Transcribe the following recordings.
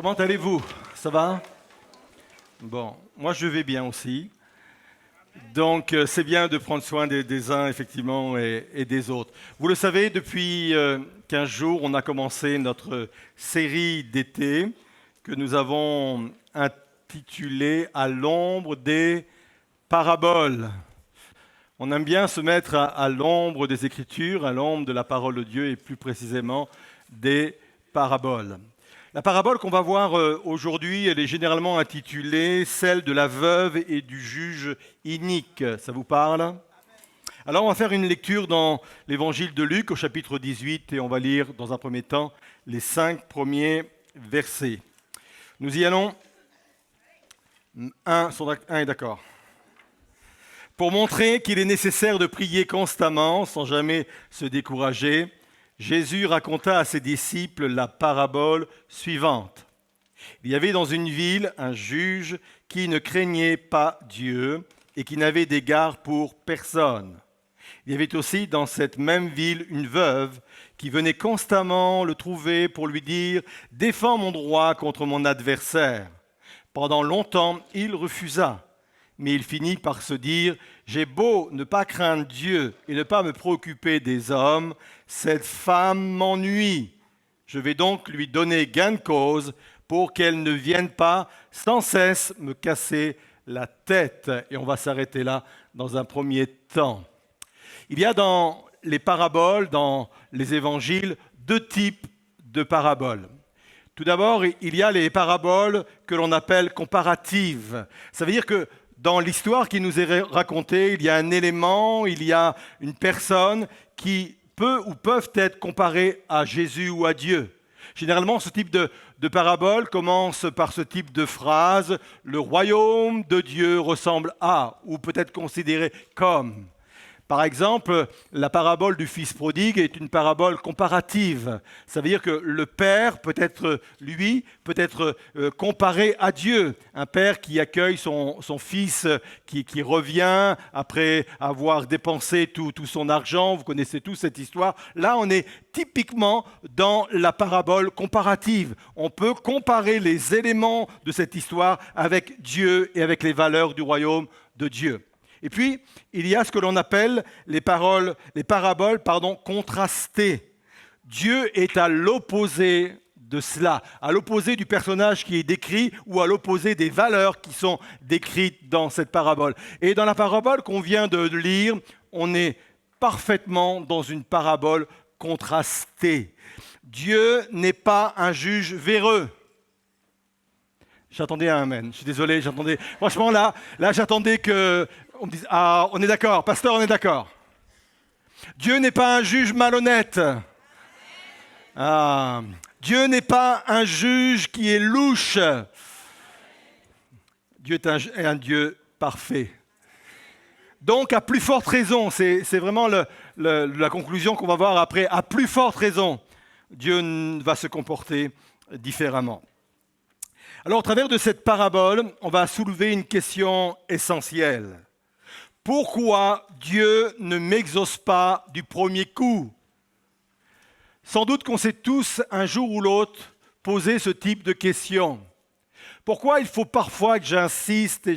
Comment allez-vous? Ça va? Bon, moi je vais bien aussi. Donc c'est bien de prendre soin des uns effectivement et des autres. Vous le savez, depuis 15 jours, on a commencé notre série d'été que nous avons intitulée À l'ombre des paraboles. On aime bien se mettre à l'ombre des Écritures, à l'ombre de la parole de Dieu et plus précisément des paraboles. La parabole qu'on va voir aujourd'hui, elle est généralement intitulée Celle de la veuve et du juge inique. Ça vous parle? Alors on va faire une lecture dans l'évangile de Luc au chapitre 18 et on va lire dans un premier temps les 5 premiers versets. Nous y allons. Un est d'accord. Pour montrer qu'il est nécessaire de prier constamment sans jamais se décourager, Jésus raconta à ses disciples la parabole suivante. Il y avait dans une ville un juge qui ne craignait pas Dieu et qui n'avait d'égard pour personne. Il y avait aussi dans cette même ville une veuve qui venait constamment le trouver pour lui dire « Défends mon droit contre mon adversaire ». Pendant longtemps, il refusa. Mais il finit par se dire « J'ai beau ne pas craindre Dieu et ne pas me préoccuper des hommes, cette femme m'ennuie. Je vais donc lui donner gain de cause pour qu'elle ne vienne pas sans cesse me casser la tête. » Et on va s'arrêter là dans un premier temps. Il y a dans les paraboles, dans les évangiles, 2 types de paraboles. Tout d'abord, il y a les paraboles que l'on appelle comparatives. Ça veut dire que dans l'histoire qui nous est racontée, il y a un élément, il y a une personne qui peut ou peuvent être comparées à Jésus ou à Dieu. Généralement, ce type de parabole commence par ce type de phrase « Le royaume de Dieu ressemble à » ou peut être considéré comme. Par exemple, la parabole du fils prodigue est une parabole comparative. Ça veut dire que le père peut être comparé à Dieu. Un père qui accueille son fils qui revient après avoir dépensé tout son argent. Vous connaissez tous cette histoire. Là, on est typiquement dans la parabole comparative. On peut comparer les éléments de cette histoire avec Dieu et avec les valeurs du royaume de Dieu. Et puis, il y a ce que l'on appelle les paraboles contrastées. Dieu est à l'opposé de cela, à l'opposé du personnage qui est décrit ou à l'opposé des valeurs qui sont décrites dans cette parabole. Et dans la parabole qu'on vient de lire, on est parfaitement dans une parabole contrastée. Dieu n'est pas un juge véreux. J'attendais un amen, je suis désolé, Franchement, là j'attendais que... On me dit, ah, on est d'accord, pasteur, on est d'accord. Dieu n'est pas un juge malhonnête. Ah, Dieu n'est pas un juge qui est louche. Dieu est un Dieu parfait. Donc, à plus forte raison, c'est vraiment la conclusion qu'on va voir après, à plus forte raison, Dieu va se comporter différemment. Alors, au travers de cette parabole, on va soulever une question essentielle. Pourquoi Dieu ne m'exauce pas du premier coup? Sans doute qu'on s'est tous, un jour ou l'autre, posé ce type de question. Pourquoi il faut parfois que j'insiste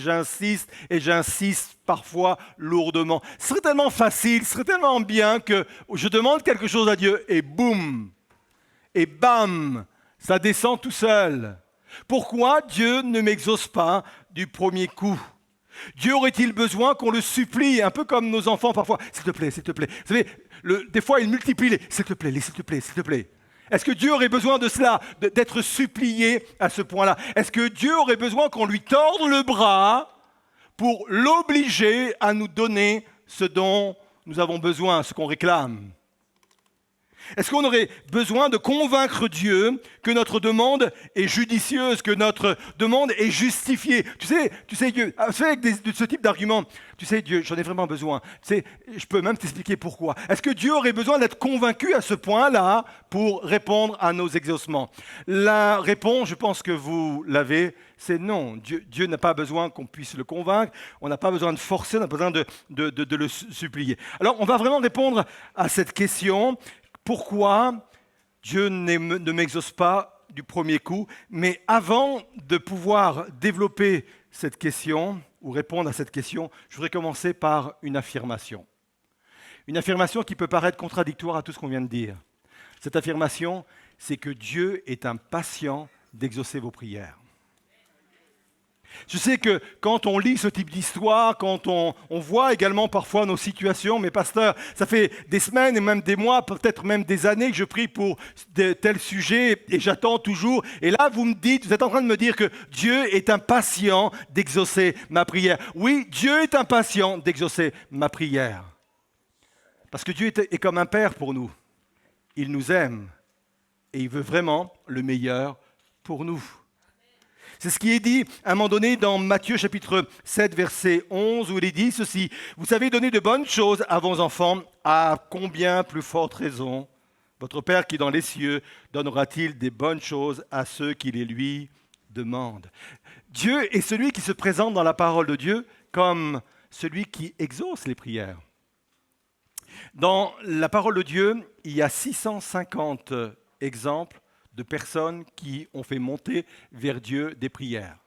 parfois lourdement? Ce serait tellement facile, ce serait tellement bien que je demande quelque chose à Dieu et boum, et bam, ça descend tout seul. Pourquoi Dieu ne m'exauce pas du premier coup? Dieu aurait-il besoin qu'on le supplie, un peu comme nos enfants parfois, s'il te plaît, s'il te plaît. Vous savez, des fois, ils multiplient les s'il te plaît, s'il te plaît, s'il te plaît. Est-ce que Dieu aurait besoin de cela, d'être supplié à ce point-là? Est-ce que Dieu aurait besoin qu'on lui torde le bras pour l'obliger à nous donner ce dont nous avons besoin, ce qu'on réclame? Est-ce qu'on aurait besoin de convaincre Dieu que notre demande est judicieuse, que notre demande est justifiée? Tu sais Dieu, avec ce type d'argument, tu sais Dieu, j'en ai vraiment besoin. Tu sais, je peux même t'expliquer pourquoi. Est-ce que Dieu aurait besoin d'être convaincu à ce point-là pour répondre à nos exaucements? La réponse, je pense que vous l'avez, c'est non. Dieu n'a pas besoin qu'on puisse le convaincre, on n'a pas besoin de forcer, on n'a pas besoin de le supplier. Alors, on va vraiment répondre à cette question. Pourquoi Dieu ne m'exauce pas du premier coup. Mais avant de pouvoir développer cette question ou répondre à cette question, je voudrais commencer par une affirmation. Une affirmation qui peut paraître contradictoire à tout ce qu'on vient de dire. Cette affirmation, c'est que Dieu est impatient d'exaucer vos prières. Je sais que quand on lit ce type d'histoire, quand on voit également parfois nos situations, mais pasteur, ça fait des semaines et même des mois, peut-être même des années que je prie pour de tels sujets et j'attends toujours. Et là, vous êtes en train de me dire que Dieu est impatient d'exaucer ma prière. Oui, Dieu est impatient d'exaucer ma prière. Parce que Dieu est comme un père pour nous. Il nous aime et il veut vraiment le meilleur pour nous. C'est ce qui est dit à un moment donné dans Matthieu chapitre 7, verset 11, où il est dit ceci. « Vous savez donner de bonnes choses à vos enfants, à combien plus forte raison votre Père qui est dans les cieux donnera-t-il des bonnes choses à ceux qui les lui demandent ?» Dieu est celui qui se présente dans la parole de Dieu comme celui qui exauce les prières. Dans la parole de Dieu, il y a 650 exemples de personnes qui ont fait monter vers Dieu des prières.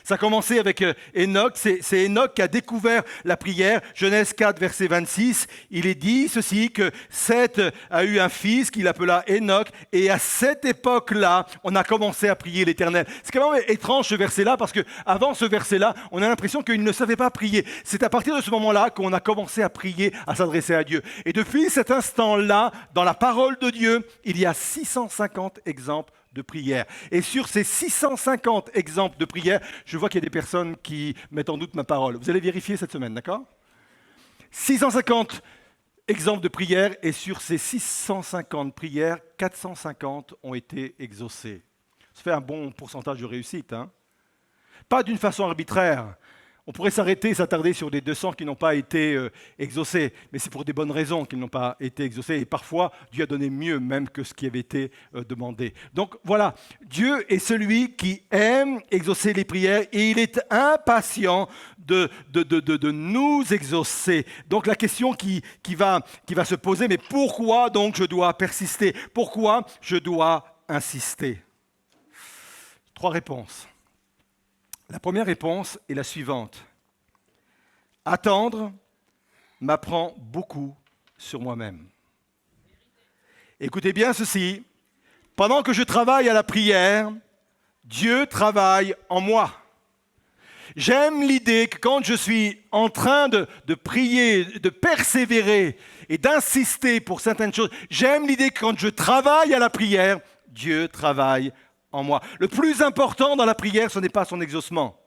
Ça a commencé avec Enoch, c'est Enoch qui a découvert la prière. Genèse 4, verset 26, il est dit ceci, que Seth a eu un fils qu'il appela Enoch, et à cette époque-là, on a commencé à prier l'Éternel. C'est quand même étrange ce verset-là, parce qu'avant ce verset-là, on a l'impression qu'il ne savait pas prier. C'est à partir de ce moment-là qu'on a commencé à prier, à s'adresser à Dieu. Et depuis cet instant-là, dans la parole de Dieu, il y a 650 exemples de prière. Et sur ces 650 exemples de prière, je vois qu'il y a des personnes qui mettent en doute ma parole. Vous allez vérifier cette semaine, d'accord ? 650 exemples de prière, et sur ces 650 prières, 450 ont été exaucées. Ça fait un bon pourcentage de réussite, hein ? Pas d'une façon arbitraire. On pourrait s'arrêter et s'attarder sur des 200 qui n'ont pas été exaucés, mais c'est pour des bonnes raisons qu'ils n'ont pas été exaucés. Et parfois, Dieu a donné mieux même que ce qui avait été demandé. Donc voilà, Dieu est celui qui aime exaucer les prières et il est impatient de nous exaucer. Donc la question qui va se poser, mais pourquoi donc je dois persister ? Pourquoi je dois insister ? 3 réponses. La première réponse est la suivante. Attendre m'apprend beaucoup sur moi-même. Écoutez bien ceci. Pendant que je travaille à la prière, Dieu travaille en moi. J'aime l'idée que quand je suis en train de prier, de persévérer et d'insister pour certaines choses, j'aime l'idée que quand je travaille à la prière, Dieu travaille en moi. Le plus important dans la prière, ce n'est pas son exaucement.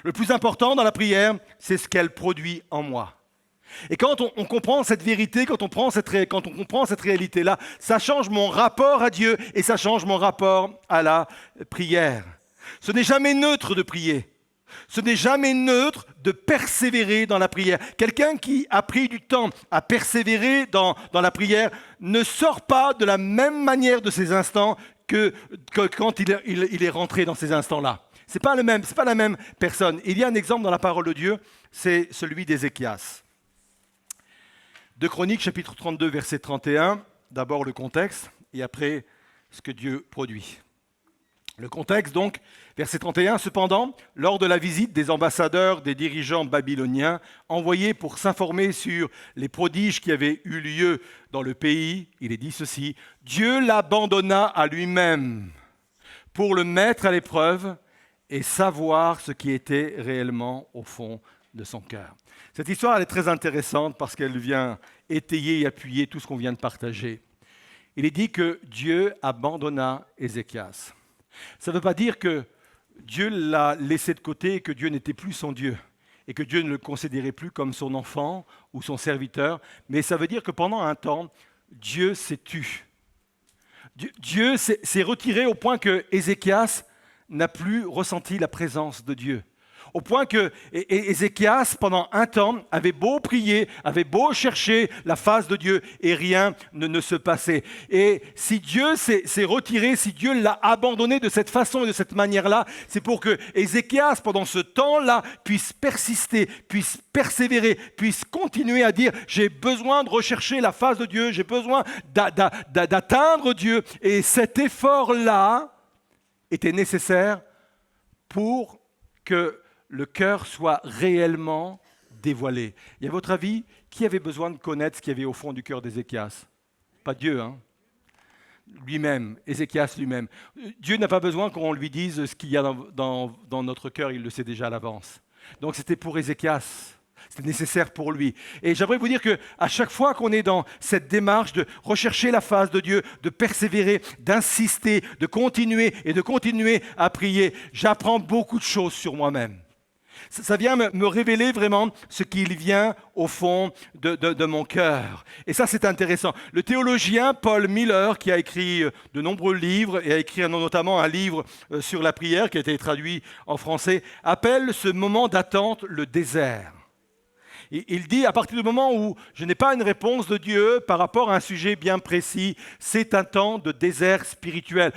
Le plus important dans la prière, c'est ce qu'elle produit en moi. Et quand on comprend cette vérité, quand on comprend cette réalité-là, ça change mon rapport à Dieu et ça change mon rapport à la prière. Ce n'est jamais neutre de prier. Ce n'est jamais neutre de persévérer dans la prière. Quelqu'un qui a pris du temps à persévérer dans la prière ne sort pas de la même manière de ces instants que quand il est rentré dans ces instants-là. C'est pas la même personne. Il y a un exemple dans la parole de Dieu, c'est celui d'Ézéchias. 2 Chroniques, chapitre 32, verset 31, d'abord le contexte, et après ce que Dieu produit. Le contexte donc, verset 31, cependant, lors de la visite des ambassadeurs des dirigeants babyloniens envoyés pour s'informer sur les prodiges qui avaient eu lieu dans le pays, il est dit ceci, Dieu l'abandonna à lui-même pour le mettre à l'épreuve et savoir ce qui était réellement au fond de son cœur. Cette histoire elle est très intéressante parce qu'elle vient étayer et appuyer tout ce qu'on vient de partager. Il est dit que Dieu abandonna Ézéchias. Ça ne veut pas dire que Dieu l'a laissé de côté et que Dieu n'était plus son Dieu et que Dieu ne le considérait plus comme son enfant ou son serviteur, mais ça veut dire que pendant un temps, Dieu s'est tu. Dieu s'est retiré au point que Ézéchias n'a plus ressenti la présence de Dieu. Au point que Ézéchias, pendant un temps, avait beau prier, avait beau chercher la face de Dieu et rien ne se passait. Et si Dieu s'est retiré, si Dieu l'a abandonné de cette façon et de cette manière-là, c'est pour que Ézéchias, pendant ce temps-là, puisse persister, puisse persévérer, puisse continuer à dire « j'ai besoin de rechercher la face de Dieu, j'ai besoin d'atteindre Dieu ». Et cet effort-là était nécessaire pour que le cœur soit réellement dévoilé. Et à votre avis, qui avait besoin de connaître ce qu'il y avait au fond du cœur d'Ézéchias? Pas Dieu, hein? Lui-même, Ézéchias lui-même. Dieu n'a pas besoin qu'on lui dise ce qu'il y a dans notre cœur, il le sait déjà à l'avance. Donc c'était pour Ézéchias, c'était nécessaire pour lui. Et j'aimerais vous dire qu'à chaque fois qu'on est dans cette démarche de rechercher la face de Dieu, de persévérer, d'insister, de continuer à prier, j'apprends beaucoup de choses sur moi-même. Ça vient me révéler vraiment ce qu'il vient au fond de mon cœur. Et ça, c'est intéressant. Le théologien Paul Miller, qui a écrit de nombreux livres et a écrit notamment un livre sur la prière qui a été traduit en français, appelle ce moment d'attente le désert. Il dit, à partir du moment où je n'ai pas une réponse de Dieu par rapport à un sujet bien précis, c'est un temps de désert spirituel.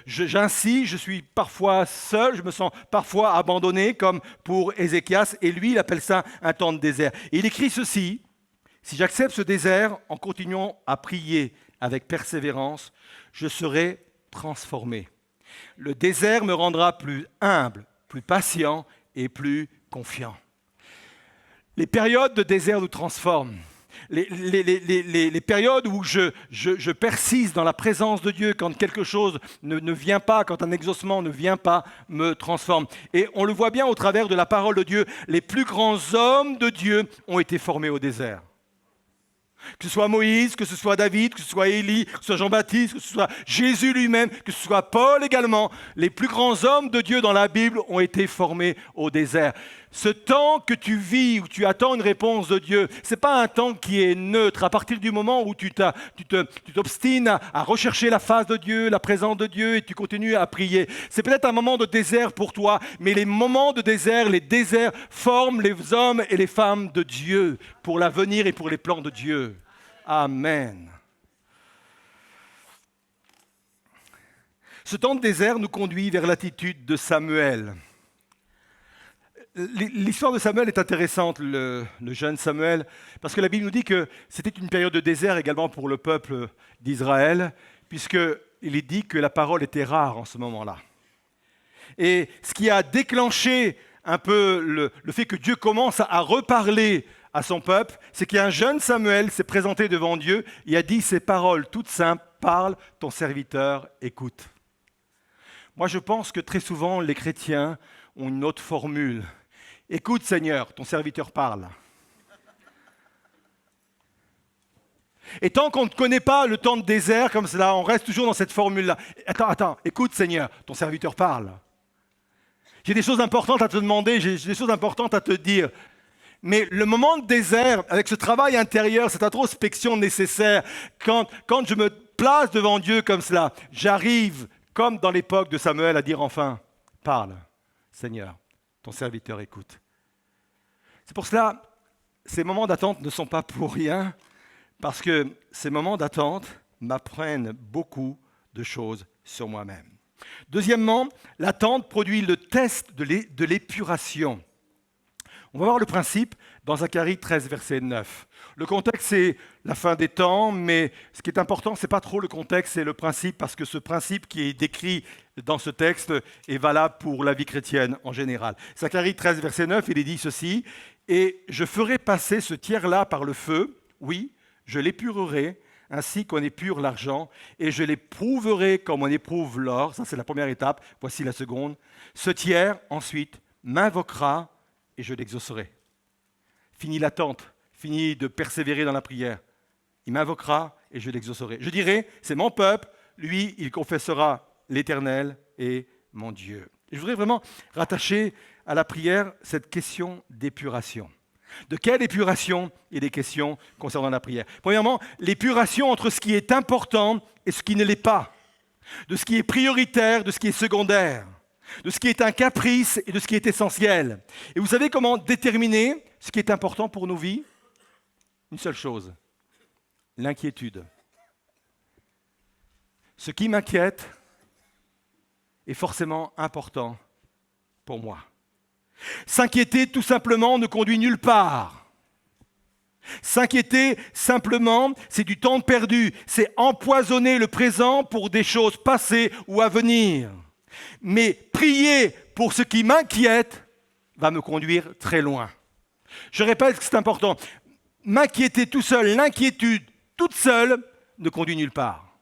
J'insiste, je suis parfois seul, je me sens parfois abandonné, comme pour Ézéchias, et lui, il appelle ça un temps de désert. Et il écrit ceci: si j'accepte ce désert en continuant à prier avec persévérance, je serai transformé. Le désert me rendra plus humble, plus patient et plus confiant. Les périodes de désert nous transforment. Les périodes où je persiste dans la présence de Dieu, quand quelque chose ne vient pas, quand un exaucement ne vient pas, me transforme. Et on le voit bien au travers de la parole de Dieu, les plus grands hommes de Dieu ont été formés au désert. Que ce soit Moïse, que ce soit David, que ce soit Élie, que ce soit Jean-Baptiste, que ce soit Jésus lui-même, que ce soit Paul également, les plus grands hommes de Dieu dans la Bible ont été formés au désert. Ce temps que tu vis, où tu attends une réponse de Dieu, ce n'est pas un temps qui est neutre. À partir du moment où tu t'obstines à rechercher la face de Dieu, la présence de Dieu, et tu continues à prier, c'est peut-être un moment de désert pour toi, mais les moments de désert, les déserts forment les hommes et les femmes de Dieu pour l'avenir et pour les plans de Dieu. Amen. Ce temps de désert nous conduit vers l'attitude de Samuel. L'histoire de Samuel est intéressante, le jeune Samuel, parce que la Bible nous dit que c'était une période de désert également pour le peuple d'Israël, puisqu'il est dit que la parole était rare en ce moment-là. Et ce qui a déclenché un peu le fait que Dieu commence à reparler à son peuple, c'est qu'un jeune Samuel s'est présenté devant Dieu et a dit ces paroles toutes simples: parle, ton serviteur écoute. Moi, je pense que très souvent, les chrétiens ont une autre formule. Écoute, Seigneur, ton serviteur parle. Et tant qu'on ne connaît pas le temps de désert comme cela, on reste toujours dans cette formule-là. Attends, écoute, Seigneur, ton serviteur parle. J'ai des choses importantes à te demander, j'ai des choses importantes à te dire. Mais le moment de désert, avec ce travail intérieur, cette introspection nécessaire, quand je me place devant Dieu comme cela, j'arrive, comme dans l'époque de Samuel, à dire enfin, parle, Seigneur, ton serviteur écoute. C'est pour cela, ces moments d'attente ne sont pas pour rien, parce que ces moments d'attente m'apprennent beaucoup de choses sur moi-même. Deuxièmement, l'attente produit le test de l'épuration. On va voir le principe dans Zacharie 13, verset 9. Le contexte, c'est la fin des temps, mais ce qui est important, ce n'est pas trop le contexte, c'est le principe, parce que ce principe qui est décrit dans ce texte est valable pour la vie chrétienne en général. Zacharie 13, verset 9, il est dit ceci: « Et je ferai passer ce tiers-là par le feu, oui, je l'épurerai, ainsi qu'on épure l'argent, et je l'éprouverai comme on éprouve l'or. » Ça, c'est la première étape. Voici la seconde. « Ce tiers, ensuite, m'invoquera, et je l'exaucerai. » Fini l'attente, fini de persévérer dans la prière. Il m'invoquera et je l'exaucerai. Je dirai, c'est mon peuple, lui, il confessera l'Éternel est mon Dieu. Et je voudrais vraiment rattacher à la prière cette question d'épuration. De quelle épuration il est question concernant la prière? Premièrement, l'épuration entre ce qui est important et ce qui ne l'est pas. De ce qui est prioritaire, de ce qui est secondaire. De ce qui est un caprice et de ce qui est essentiel. Et vous savez comment déterminer ce qui est important pour nos vies? Une seule chose, l'inquiétude. Ce qui m'inquiète est forcément important pour moi. S'inquiéter tout simplement ne conduit nulle part. S'inquiéter simplement, c'est du temps perdu, c'est empoisonner le présent pour des choses passées ou à venir. Mais prier pour ce qui m'inquiète va me conduire très loin. Je répète que c'est important. M'inquiéter tout seul, l'inquiétude toute seule ne conduit nulle part.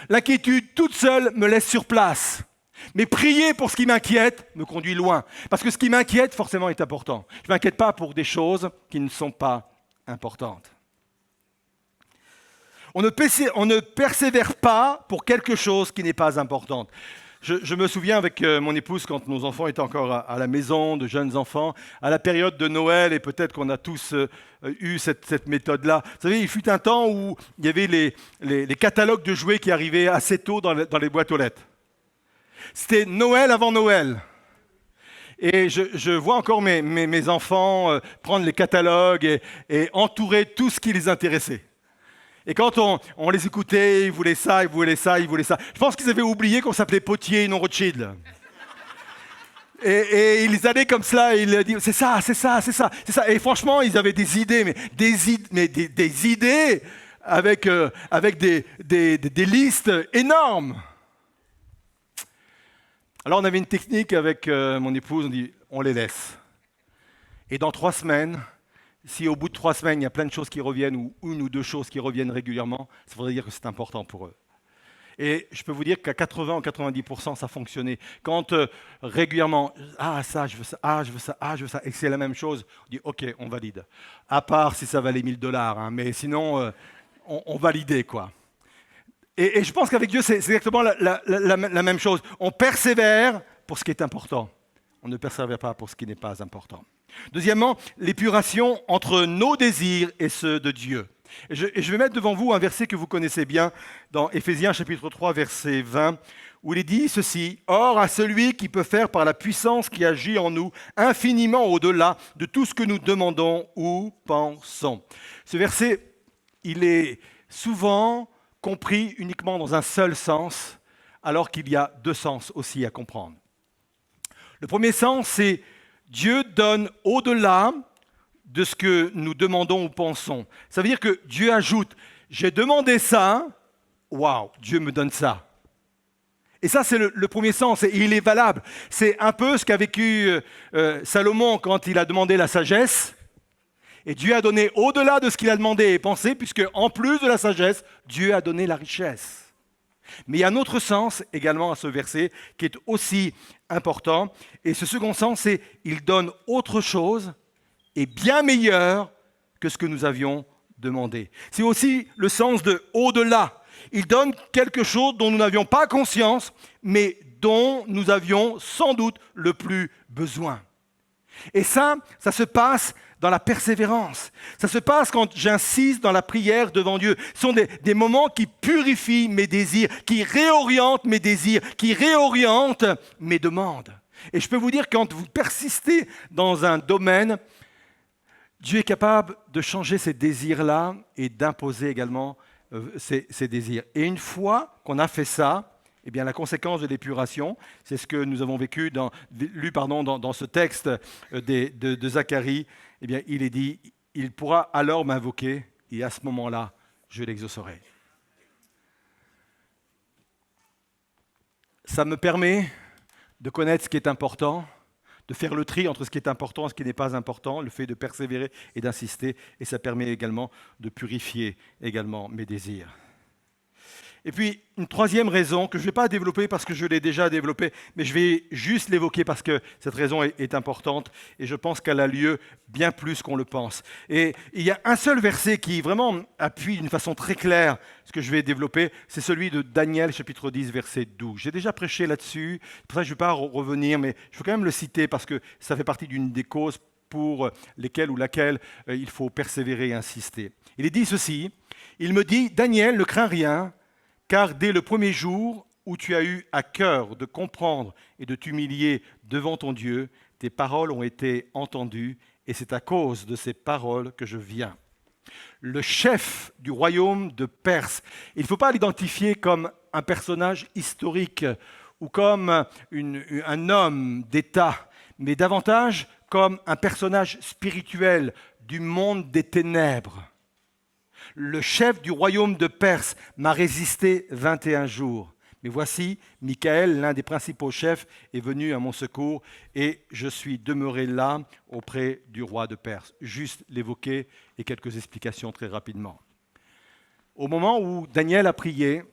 L'inquiétude toute seule me laisse sur place. Mais prier pour ce qui m'inquiète me conduit loin. Parce que ce qui m'inquiète, forcément, est important. Je ne m'inquiète pas pour des choses qui ne sont pas importantes. On ne persévère pas pour quelque chose qui n'est pas importante. Je me souviens avec mon épouse, quand nos enfants étaient encore à la maison, de jeunes enfants, à la période de Noël, et peut-être qu'on a tous eu cette méthode-là. Vous savez, il fut un temps où il y avait les catalogues de jouets qui arrivaient assez tôt dans les boîtes aux lettres. C'était Noël avant Noël. Et je vois encore mes enfants prendre les catalogues et entourer tout ce qui les intéressait. Et quand on les écoutait, ils voulaient ça, ils voulaient ça, ils voulaient ça. Je pense qu'ils avaient oublié qu'on s'appelait Potier et non Rothschild. Et ils allaient comme cela et ils disaient c'est ça, c'est ça, c'est ça, c'est ça. Et franchement, ils avaient des idées, mais des idées avec des listes énormes. Alors on avait une technique avec mon épouse, on dit on les laisse. Et dans 3 semaines, si au bout de 3 semaines, il y a plein de choses qui reviennent, ou 1 ou 2 choses qui reviennent régulièrement, ça voudrait dire que c'est important pour eux. Et je peux vous dire qu'à 80 ou 90%, ça fonctionnait. Quand régulièrement, ça, je veux ça, je veux ça, je veux ça, et que c'est la même chose, on dit ok, on valide. À part si ça valait $1000, hein, mais sinon, on validait, quoi. Et je pense qu'avec Dieu, c'est exactement la même chose. On persévère pour ce qui est important. On ne persévère pas pour ce qui n'est pas important. Deuxièmement, l'épuration entre nos désirs et ceux de Dieu. Et je vais mettre devant vous un verset que vous connaissez bien dans Éphésiens chapitre 3, verset 20, où il est dit ceci: « Or, à celui qui peut faire par la puissance qui agit en nous infiniment au-delà de tout ce que nous demandons ou pensons. » Ce verset, il est souvent compris uniquement dans un seul sens, alors qu'il y a 2 sens aussi à comprendre. Le premier sens, c'est Dieu donne au-delà de ce que nous demandons ou pensons. Ça veut dire que Dieu ajoute, j'ai demandé ça, waouh, Dieu me donne ça. Et ça, c'est le premier sens, et il est valable. C'est un peu ce qu'a vécu Salomon quand il a demandé la sagesse, et Dieu a donné au-delà de ce qu'il a demandé et pensé, puisque en plus de la sagesse, Dieu a donné la richesse. Mais il y a un autre sens également à ce verset qui est aussi important. Et ce second sens, c'est il donne autre chose et bien meilleur que ce que nous avions demandé. C'est aussi le sens de au-delà. Il donne quelque chose dont nous n'avions pas conscience, mais dont nous avions sans doute le plus besoin. Et ça se passe dans la persévérance. Ça se passe quand j'insiste dans la prière devant Dieu. Ce sont des moments qui purifient mes désirs, qui réorientent mes désirs, qui réorientent mes demandes. Et je peux vous dire, quand vous persistez dans un domaine, Dieu est capable de changer ces désirs-là et d'imposer également ces désirs. Et une fois qu'on a fait ça, eh bien, la conséquence de l'épuration, c'est ce que nous avons lu dans ce texte de Zacharie. Eh bien, il est dit, il pourra alors m'invoquer et à ce moment-là, je l'exaucerai. Ça me permet de connaître ce qui est important, de faire le tri entre ce qui est important et ce qui n'est pas important, le fait de persévérer et d'insister, et ça permet également de purifier également mes désirs. Et puis, une troisième raison que je ne vais pas développer parce que je l'ai déjà développée, mais je vais juste l'évoquer parce que cette raison est importante et je pense qu'elle a lieu bien plus qu'on le pense. Et il y a un seul verset qui vraiment appuie d'une façon très claire ce que je vais développer, c'est celui de Daniel, chapitre 10, verset 12. J'ai déjà prêché là-dessus, pour ça je ne vais pas revenir, mais je veux quand même le citer parce que ça fait partie d'une des causes pour lesquelles ou laquelle il faut persévérer et insister. Il est dit ceci, il me dit, Daniel, ne crains rien, car dès le premier jour où tu as eu à cœur de comprendre et de t'humilier devant ton Dieu, tes paroles ont été entendues, et c'est à cause de ces paroles que je viens. Le chef du royaume de Perse, il ne faut pas l'identifier comme un personnage historique ou comme un homme d'État, mais davantage comme un personnage spirituel du monde des ténèbres. Le chef du royaume de Perse m'a résisté 21 jours. Mais voici, Michaël, l'un des principaux chefs, est venu à mon secours et je suis demeuré là auprès du roi de Perse. Juste l'évoquer et quelques explications très rapidement. Au moment où Daniel a prié,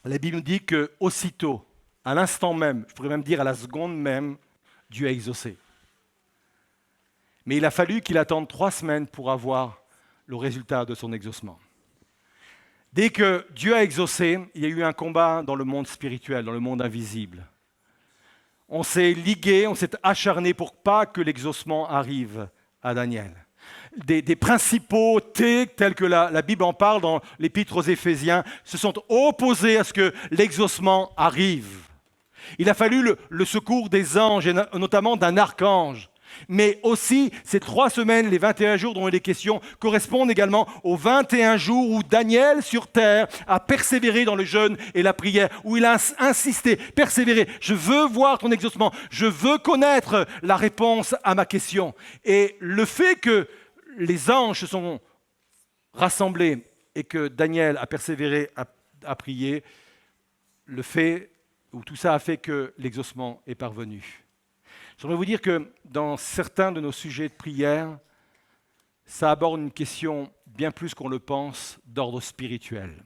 la Bible nous dit qu'aussitôt, à l'instant même, je pourrais même dire à la seconde même, Dieu a exaucé. Mais il a fallu qu'il attende 3 semaines pour avoir le résultat de son exaucement. Dès que Dieu a exaucé, il y a eu un combat dans le monde spirituel, dans le monde invisible. On s'est ligué, on s'est acharné pour pas que l'exaucement arrive à Daniel. Des principautés telles que la Bible en parle dans l'Épître aux Éphésiens se sont opposées à ce que l'exaucement arrive. Il a fallu le secours des anges, et notamment d'un archange. Mais aussi, ces 3 semaines, les 21 jours dont il est question, correspondent également aux 21 jours où Daniel, sur terre, a persévéré dans le jeûne et la prière, où il a insisté, persévéré. Je veux voir ton exaucement, je veux connaître la réponse à ma question. Et le fait que les anges se sont rassemblés et que Daniel a persévéré à prier, le fait, ou tout ça a fait que l'exaucement est parvenu. J'aimerais vous dire que dans certains de nos sujets de prière, ça aborde une question bien plus qu'on le pense d'ordre spirituel.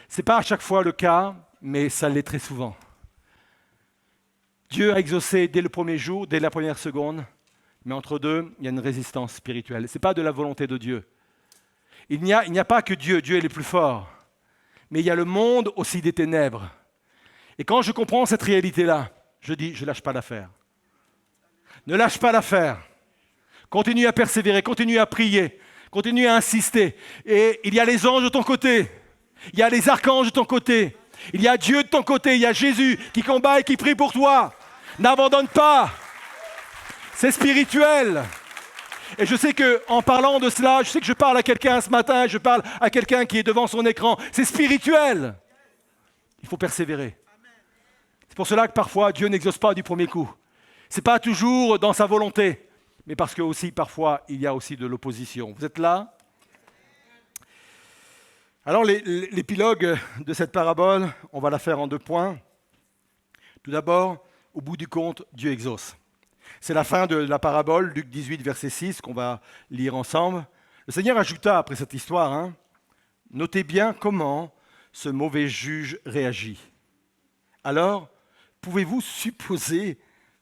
Ce n'est pas à chaque fois le cas, mais ça l'est très souvent. Dieu a exaucé dès le premier jour, dès la première seconde, mais entre deux, il y a une résistance spirituelle. Ce n'est pas de la volonté de Dieu. Il n'y a pas que Dieu, Dieu est le plus fort, mais il y a le monde aussi des ténèbres. Et quand je comprends cette réalité-là, je dis, je ne lâche pas l'affaire. Ne lâche pas l'affaire. Continue à persévérer, continue à prier, continue à insister. Et il y a les anges de ton côté, il y a les archanges de ton côté, il y a Dieu de ton côté, il y a Jésus qui combat et qui prie pour toi. N'abandonne pas. C'est spirituel. Et je sais qu'en parlant de cela, je sais que je parle à quelqu'un ce matin, je parle à quelqu'un qui est devant son écran. C'est spirituel. Il faut persévérer. C'est pour cela que parfois Dieu n'exauce pas du premier coup. Ce n'est pas toujours dans sa volonté, mais parce que aussi parfois il y a aussi de l'opposition. Vous êtes là? Alors l'épilogue de cette parabole, on va la faire en 2 points. Tout d'abord, au bout du compte, Dieu exauce. C'est la fin de la parabole, Luc 18, verset 6, qu'on va lire ensemble. Le Seigneur ajouta après cette histoire, notez bien comment ce mauvais juge réagit. Alors, pouvez-vous supposer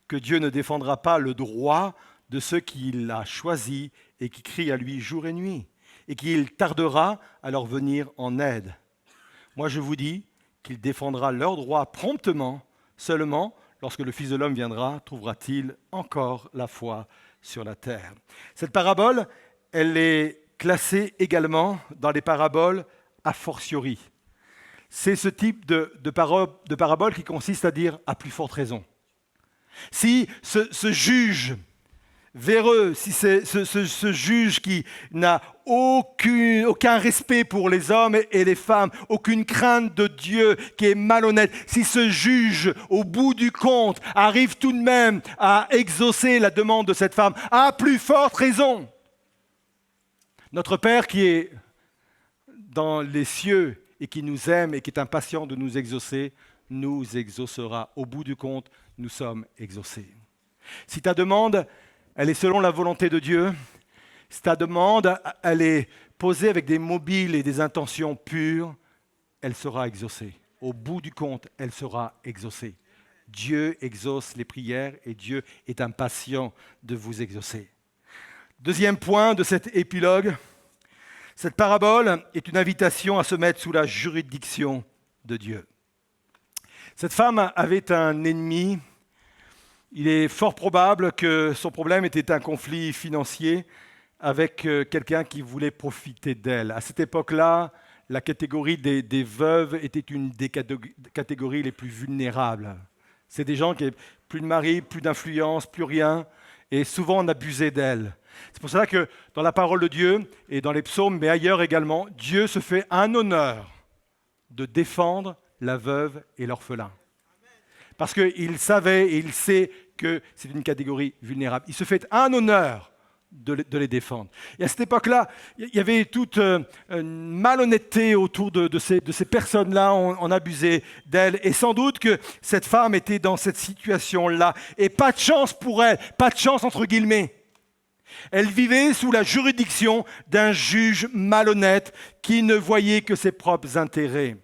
que Dieu ne défendra pas le droit de ceux qu'il a choisis et qui crient à lui jour et nuit, et qu'il tardera à leur venir en aide? Moi, je vous dis qu'il défendra leurs droits promptement, seulement lorsque le Fils de l'homme viendra, trouvera-t-il encore la foi sur la terre. Cette parabole, elle est classée également dans les paraboles a fortiori. C'est ce type de parabole qui consiste à dire « à plus forte raison ». Si ce juge véreux, si c'est ce juge qui n'a aucun respect pour les hommes et les femmes, aucune crainte de Dieu, qui est malhonnête, si ce juge, au bout du compte, arrive tout de même à exaucer la demande de cette femme, à plus forte raison. Notre Père qui est dans les cieux et qui nous aime et qui est impatient de nous exaucer, nous exaucera. Au bout du compte, nous sommes exaucés. Si ta demande, elle est selon la volonté de Dieu, si ta demande, elle est posée avec des mobiles et des intentions pures, elle sera exaucée. Au bout du compte, elle sera exaucée. Dieu exauce les prières et Dieu est impatient de vous exaucer. Deuxième point de cet épilogue, cette parabole est une invitation à se mettre sous la juridiction de Dieu. Cette femme avait un ennemi. Il est fort probable que son problème était un conflit financier avec quelqu'un qui voulait profiter d'elle. À cette époque-là, la catégorie des veuves était une des catégories les plus vulnérables. C'est des gens qui n'avaient plus de mari, plus d'influence, plus rien, et souvent on abusait d'elles. C'est pour cela que dans la parole de Dieu et dans les psaumes, mais ailleurs également, Dieu se fait un honneur de défendre la veuve et l'orphelin. Parce qu'il savait et il sait que c'est une catégorie vulnérable. Il se fait un honneur de les défendre. Et à cette époque-là, il y avait toute une malhonnêteté autour de ces personnes-là. On abusait d'elles. Et sans doute que cette femme était dans cette situation-là. Et pas de chance pour elle, pas de chance entre guillemets. Elle vivait sous la juridiction d'un juge malhonnête qui ne voyait que ses propres intérêts.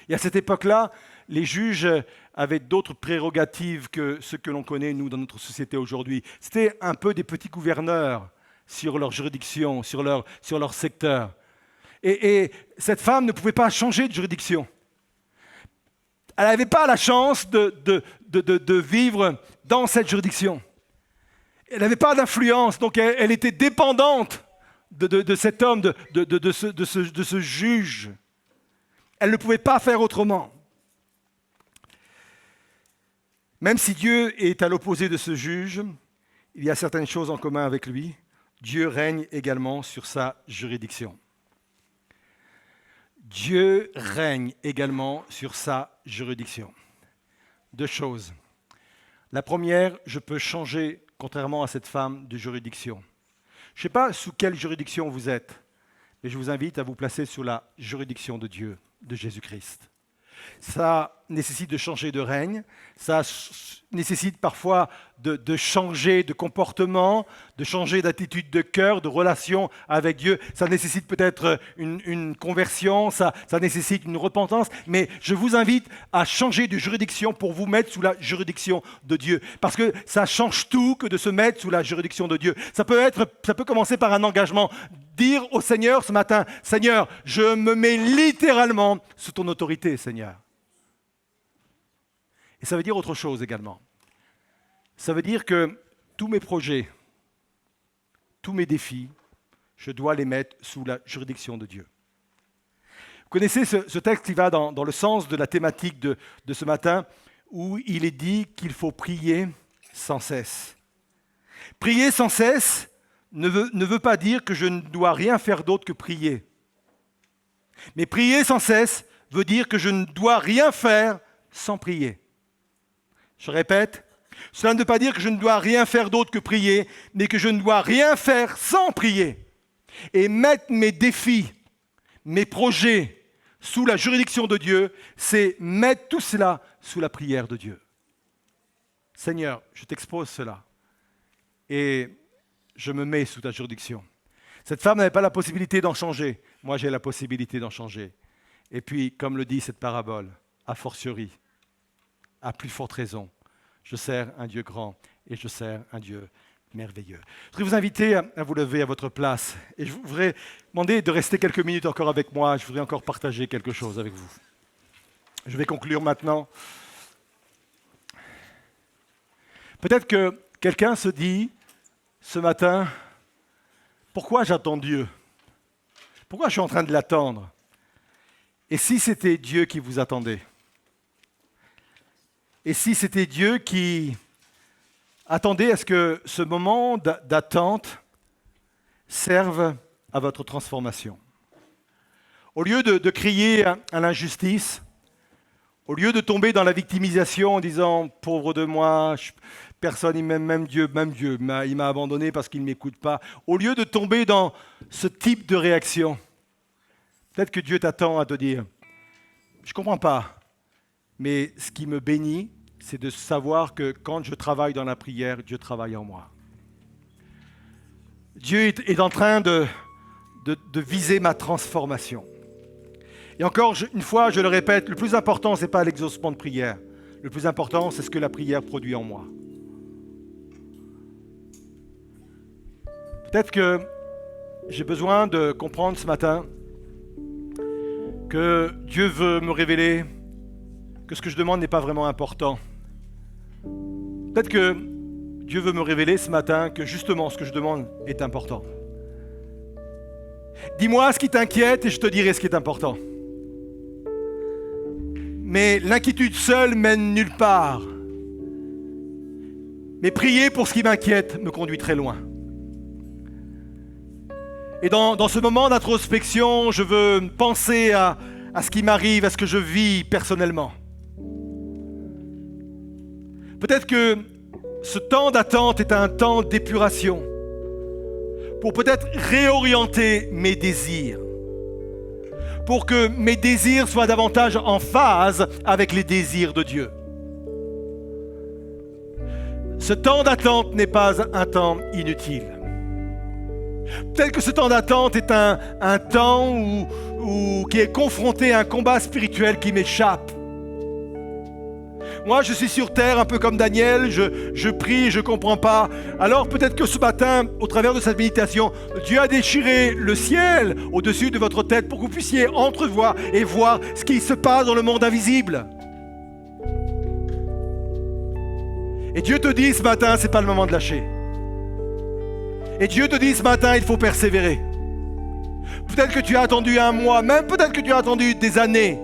Et à cette époque-là, les juges avaient d'autres prérogatives que ce que l'on connaît, nous, dans notre société aujourd'hui. C'était un peu des petits gouverneurs sur leur juridiction, sur leur secteur. Et cette femme ne pouvait pas changer de juridiction. Elle n'avait pas la chance de vivre dans cette juridiction. Elle n'avait pas d'influence, donc elle était dépendante de cet homme, de ce juge. Elle ne pouvait pas faire autrement. Même si Dieu est à l'opposé de ce juge, il y a certaines choses en commun avec lui. Dieu règne également sur sa juridiction. Dieu règne également sur sa juridiction. Deux choses. La première, je peux changer, contrairement à cette femme, de juridiction. Je ne sais pas sous quelle juridiction vous êtes, mais je vous invite à vous placer sous la juridiction de Dieu, de Jésus-Christ. Ça nécessite de changer de règne, ça nécessite parfois de changer de comportement, de changer d'attitude de cœur, de relation avec Dieu. Ça nécessite peut-être une conversion, ça nécessite une repentance, mais je vous invite à changer de juridiction pour vous mettre sous la juridiction de Dieu. Parce que ça change tout que de se mettre sous la juridiction de Dieu. Ça peut commencer par un engagement. Dire au Seigneur ce matin, « Seigneur, je me mets littéralement sous ton autorité, Seigneur. » Et ça veut dire autre chose également. Ça veut dire que tous mes projets, tous mes défis, je dois les mettre sous la juridiction de Dieu. Vous connaissez ce texte qui va dans le sens de la thématique de ce matin, où il est dit qu'il faut prier sans cesse. Prier sans cesse ne veut pas dire que je ne dois rien faire d'autre que prier. Mais prier sans cesse veut dire que je ne dois rien faire sans prier. Je répète, cela ne veut pas dire que je ne dois rien faire d'autre que prier, mais que je ne dois rien faire sans prier. Et mettre mes défis, mes projets sous la juridiction de Dieu, c'est mettre tout cela sous la prière de Dieu. Seigneur, je t'expose cela. Et je me mets sous ta juridiction. Cette femme n'avait pas la possibilité d'en changer. Moi, j'ai la possibilité d'en changer. Et puis, comme le dit cette parabole, a fortiori, à plus forte raison, je sers un Dieu grand et je sers un Dieu merveilleux. Je voudrais vous inviter à vous lever à votre place. Et je voudrais demander de rester quelques minutes encore avec moi. Je voudrais encore partager quelque chose avec vous. Je vais conclure maintenant. Peut-être que quelqu'un se dit, ce matin, pourquoi j'attends Dieu? Pourquoi je suis en train de l'attendre? Et si c'était Dieu qui vous attendait? Et si c'était Dieu qui attendait à ce que ce moment d'attente serve à votre transformation? Au lieu de crier à l'injustice, au lieu de tomber dans la victimisation en disant « pauvre de moi, personne, même Dieu, il m'a abandonné parce qu'il ne m'écoute pas », au lieu de tomber dans ce type de réaction, peut-être que Dieu t'attend à te dire « je ne comprends pas, mais ce qui me bénit, c'est de savoir que quand je travaille dans la prière, Dieu travaille en moi. » Dieu est en train de viser ma transformation. Et encore une fois, je le répète, le plus important, ce n'est pas l'exaucement de prière. Le plus important, c'est ce que la prière produit en moi. Peut-être que j'ai besoin de comprendre ce matin que Dieu veut me révéler que ce que je demande n'est pas vraiment important. Peut-être que Dieu veut me révéler ce matin que justement ce que je demande est important. Dis-moi ce qui t'inquiète et je te dirai ce qui est important. Mais l'inquiétude seule mène nulle part. Mais prier pour ce qui m'inquiète me conduit très loin. Et dans ce moment d'introspection, je veux penser à ce qui m'arrive, à ce que je vis personnellement. Peut-être que ce temps d'attente est un temps d'épuration. pour peut-être réorienter mes désirs, pour que mes désirs soient davantage en phase avec les désirs de Dieu. Ce temps d'attente n'est pas un temps inutile. Peut-être que ce temps d'attente est un temps qui est confronté à un combat spirituel qui m'échappe. Moi, je suis sur terre, un peu comme Daniel, je prie, je ne comprends pas. Alors peut-être que ce matin, au travers de cette méditation, Dieu a déchiré le ciel au-dessus de votre tête pour que vous puissiez entrevoir et voir ce qui se passe dans le monde invisible. Et Dieu te dit ce matin, ce n'est pas le moment de lâcher. Et Dieu te dit ce matin, il faut persévérer. Peut-être que tu as attendu un mois, même peut-être que tu as attendu des années.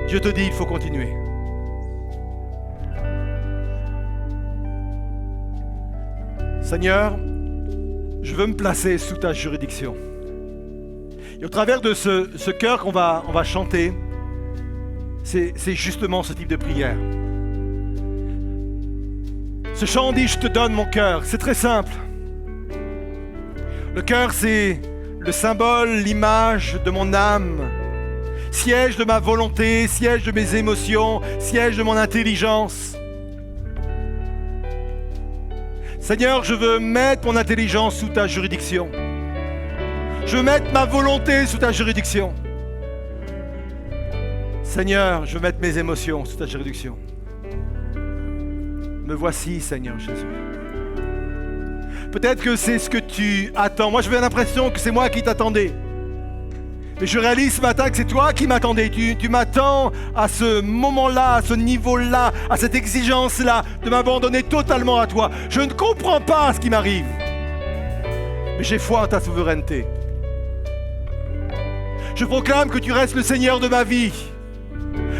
Dieu te dit, il faut continuer. Seigneur, je veux me placer sous ta juridiction. Et au travers de ce chœur qu'on va chanter, c'est justement ce type de prière. Ce chant dit « Je te donne mon cœur ». C'est très simple. Le cœur, c'est le symbole, l'image de mon âme, siège de ma volonté, siège de mes émotions, siège de mon intelligence. Seigneur, je veux mettre mon intelligence sous ta juridiction. Je veux mettre ma volonté sous ta juridiction. Seigneur, je veux mettre mes émotions sous ta juridiction. Me voici, Seigneur Jésus. Peut-être que c'est ce que tu attends. Moi, j'avais l'impression que c'est moi qui t'attendais. Mais je réalise ce matin que c'est toi qui m'attendais. Tu m'attends à ce moment-là, à ce niveau-là, à cette exigence-là, de m'abandonner totalement à toi. Je ne comprends pas ce qui m'arrive. Mais j'ai foi en ta souveraineté. Je proclame que tu restes le Seigneur de ma vie.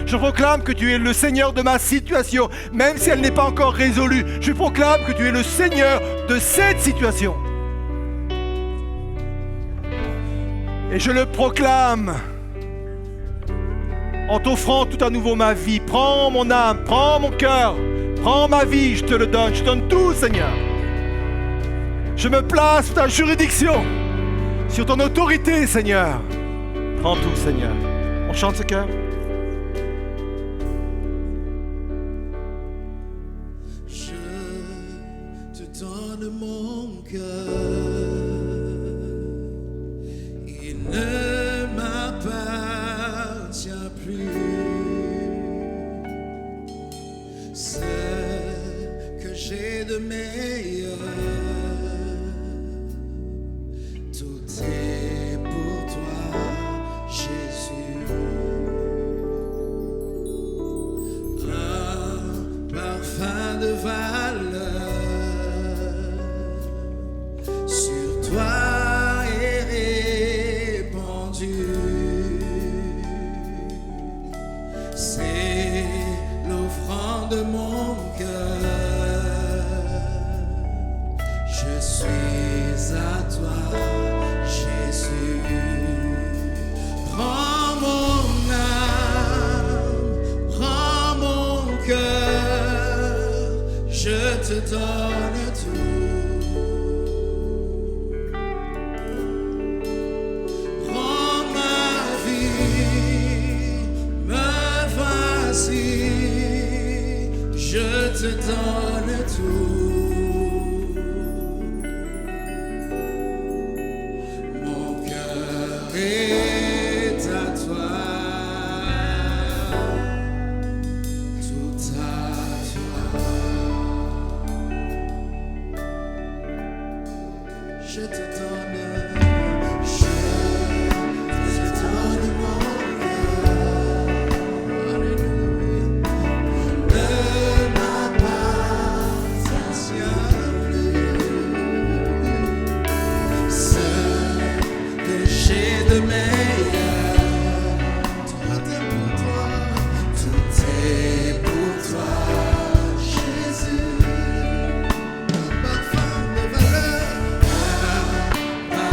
Je proclame que tu es le Seigneur de ma situation, même si elle n'est pas encore résolue. Je proclame que tu es le Seigneur de cette situation. Et je le proclame en t'offrant tout à nouveau ma vie. Prends mon âme, prends mon cœur, prends ma vie, je te le donne. Je donne tout, Seigneur. Je me place sous ta juridiction, sur ton autorité, Seigneur. Prends tout, Seigneur. On chante ce cœur. De mon cœur, il ne m'appartient plus. Ce que j'ai de meilleur, tout est pour toi, Jésus. Un parfum de valeur est répandu. C'est l'offrande de mon cœur. Je suis à toi, Jésus. Prends mon âme, prends mon cœur. Je te donne tout. Je te donne tout. Mon cœur est à toi. Tout à toi. Je te donne. Je te donne mon cœur. Alléluia. De meilleur, tout est pour toi, tout est pour toi, Jésus. Un parfum de valeur, un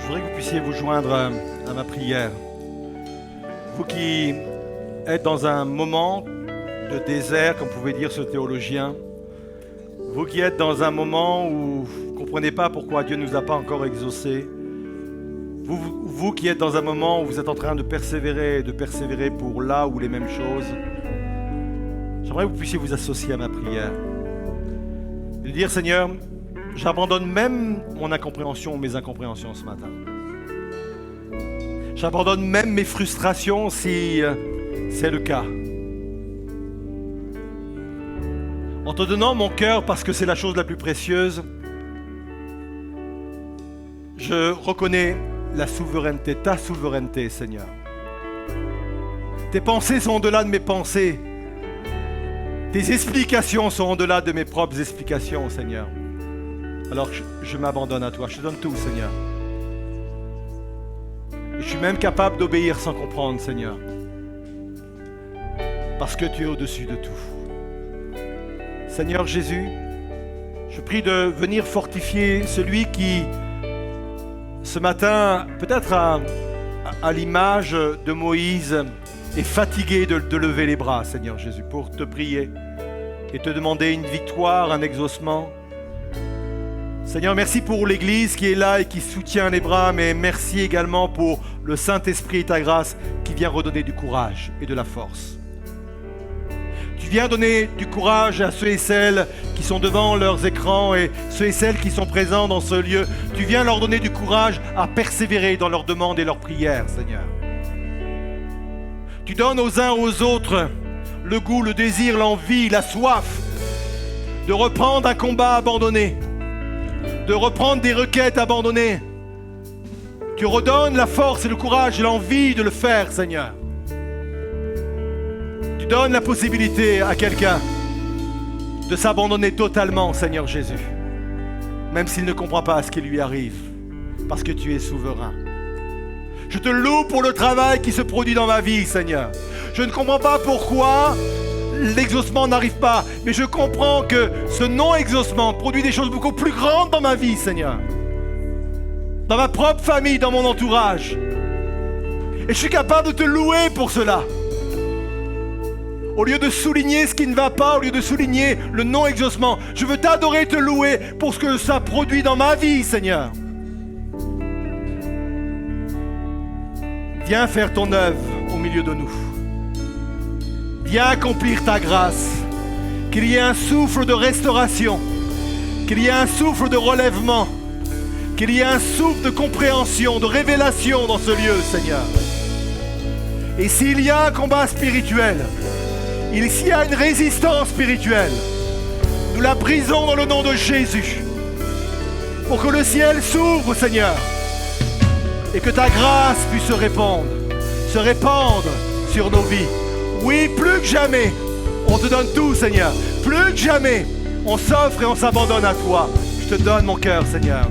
voudrais que vous puissiez vous joindre à ma prière. Vous qui êtes dans un moment de désert, comme pouvait dire ce théologien, vous qui êtes dans un moment où vous ne comprenez pas pourquoi Dieu ne nous a pas encore exaucés, vous qui êtes dans un moment où vous êtes en train de persévérer pour là ou les mêmes choses, j'aimerais que vous puissiez vous associer à ma prière. Et dire, Seigneur, j'abandonne même mon incompréhension, mes incompréhensions ce matin. J'abandonne même mes frustrations si c'est le cas. En te donnant mon cœur parce que c'est la chose la plus précieuse, je reconnais la souveraineté, ta souveraineté, Seigneur. Tes pensées sont au-delà de mes pensées. Tes explications sont au-delà de mes propres explications, Seigneur. Alors je m'abandonne à toi, je te donne tout, Seigneur. Et je suis même capable d'obéir sans comprendre, Seigneur. Parce que tu es au-dessus de tout. Seigneur Jésus, je prie de venir fortifier celui qui, ce matin, peut-être à l'image de Moïse, est fatigué de lever les bras, Seigneur Jésus, pour te prier et te demander une victoire, un exaucement. Seigneur, merci pour l'Église qui est là et qui soutient les bras, mais merci également pour le Saint-Esprit et ta grâce qui vient redonner du courage et de la force. Tu viens donner du courage à ceux et celles qui sont devant leurs écrans et ceux et celles qui sont présents dans ce lieu. Tu viens leur donner du courage à persévérer dans leurs demandes et leurs prières, Seigneur. Tu donnes aux uns aux autres le goût, le désir, l'envie, la soif de reprendre un combat abandonné, de reprendre des requêtes abandonnées. Tu redonnes la force et le courage et l'envie de le faire, Seigneur. Tu donnes la possibilité à quelqu'un de s'abandonner totalement, Seigneur Jésus, même s'il ne comprend pas ce qui lui arrive, parce que tu es souverain. Je te loue pour le travail qui se produit dans ma vie, Seigneur. Je ne comprends pas pourquoi l'exaucement n'arrive pas, mais je comprends que ce non-exaucement produit des choses beaucoup plus grandes dans ma vie, Seigneur. Dans ma propre famille, dans mon entourage. Et je suis capable de te louer pour cela. Au lieu de souligner ce qui ne va pas, au lieu de souligner le non-exaucement, je veux t'adorer et te louer pour ce que ça produit dans ma vie, Seigneur. Viens faire ton œuvre au milieu de nous. Viens accomplir ta grâce. Qu'il y ait un souffle de restauration. Qu'il y ait un souffle de relèvement. Qu'il y ait un souffle de compréhension, de révélation dans ce lieu, Seigneur. Et s'il y a un combat spirituel, s'il y a une résistance spirituelle, nous la brisons dans le nom de Jésus. Pour que le ciel s'ouvre, Seigneur. Et que ta grâce puisse se répandre sur nos vies. Oui, plus que jamais, on te donne tout, Seigneur. Plus que jamais, on s'offre et on s'abandonne à toi. Je te donne mon cœur, Seigneur.